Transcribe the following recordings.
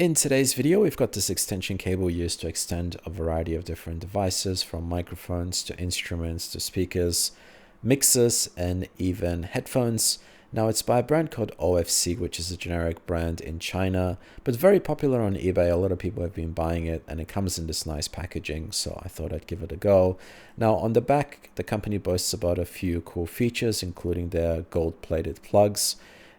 In today's video, we've got this extension cable used to extend a variety of different devices, from microphones to instruments to speakers, mixers, and even headphones. Now, it's by a brand called OFC, which is a generic brand in China, but very popular on eBay. A lot of people have been buying it, and it comes in this nice packaging, so I thought I'd give it a go. Now, on the back, the company boasts about a few cool features, including their gold-plated plugs,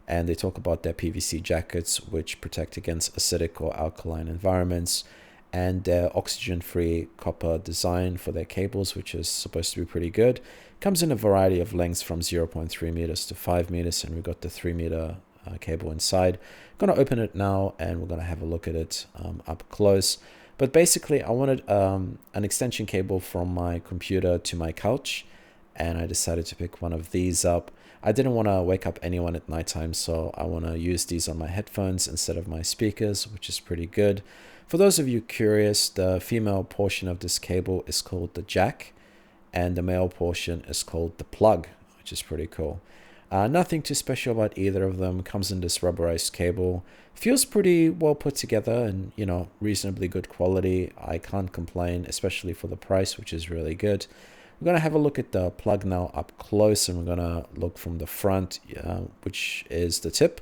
and they talk about their PVC jackets, which protect against acidic or alkaline environments, and their oxygen-free copper design for their cables, which is supposed to be pretty good. Comes in a variety of lengths from 0.3 meters to 5 meters, and we've got the 3-meter cable inside. I'm going to open it now, and we're going to have a look at it up close. But basically, I wanted an extension cable from my computer to my couch, and I decided to pick one of these up. I didn't want to wake up anyone at nighttime, so I want to use these on my headphones instead of my speakers, which is pretty good. For those of you curious, the female portion of this cable is called the jack, and the male portion is called the plug, which is pretty cool. Nothing too special about either of them. Comes in this rubberized cable. Feels pretty well put together and, reasonably good quality. I can't complain, especially for the price, which is really good. We're going to have a look at the plug now up close, and we're going to look from the front, which is the tip,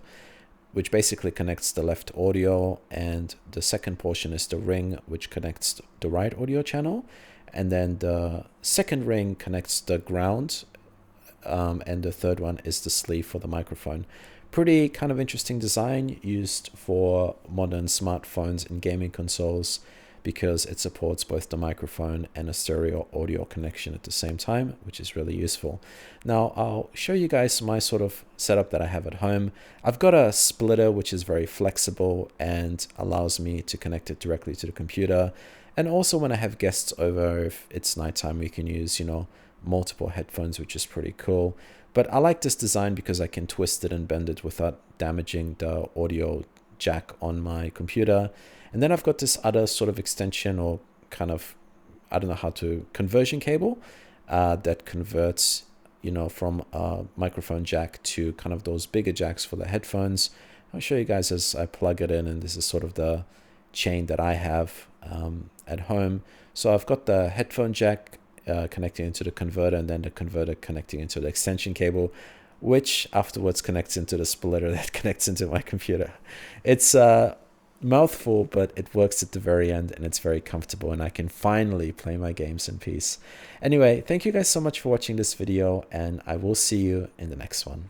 which basically connects the left audio, and the second portion is the ring, which connects the right audio channel, and then the second ring connects the ground, and the third one is the sleeve for the microphone. Pretty kind of interesting design, used for modern smartphones and gaming consoles, because it supports both the microphone and a stereo audio connection at the same time, which is really useful. Now, I'll show you guys my sort of setup that I have at home. I've got a splitter, which is very flexible and allows me to connect it directly to the computer. And also when I have guests over, if it's nighttime, we can use, multiple headphones, which is pretty cool. But I like this design because I can twist it and bend it without damaging the audio jack on my computer. And then I've got this other sort of extension, or kind of, I don't know how to, conversion cable that converts, from a microphone jack to kind of those bigger jacks for the headphones. I'll show you guys as I plug it in, and this is sort of the chain that I have at home. So I've got the headphone jack connecting into the converter, and then the converter connecting into the extension cable, which afterwards connects into the splitter that connects into my computer. It's mouthful, but it works at the very end, and it's very comfortable, and I can finally play my games in peace. Anyway, thank you guys so much for watching this video, and I will see you in the next one.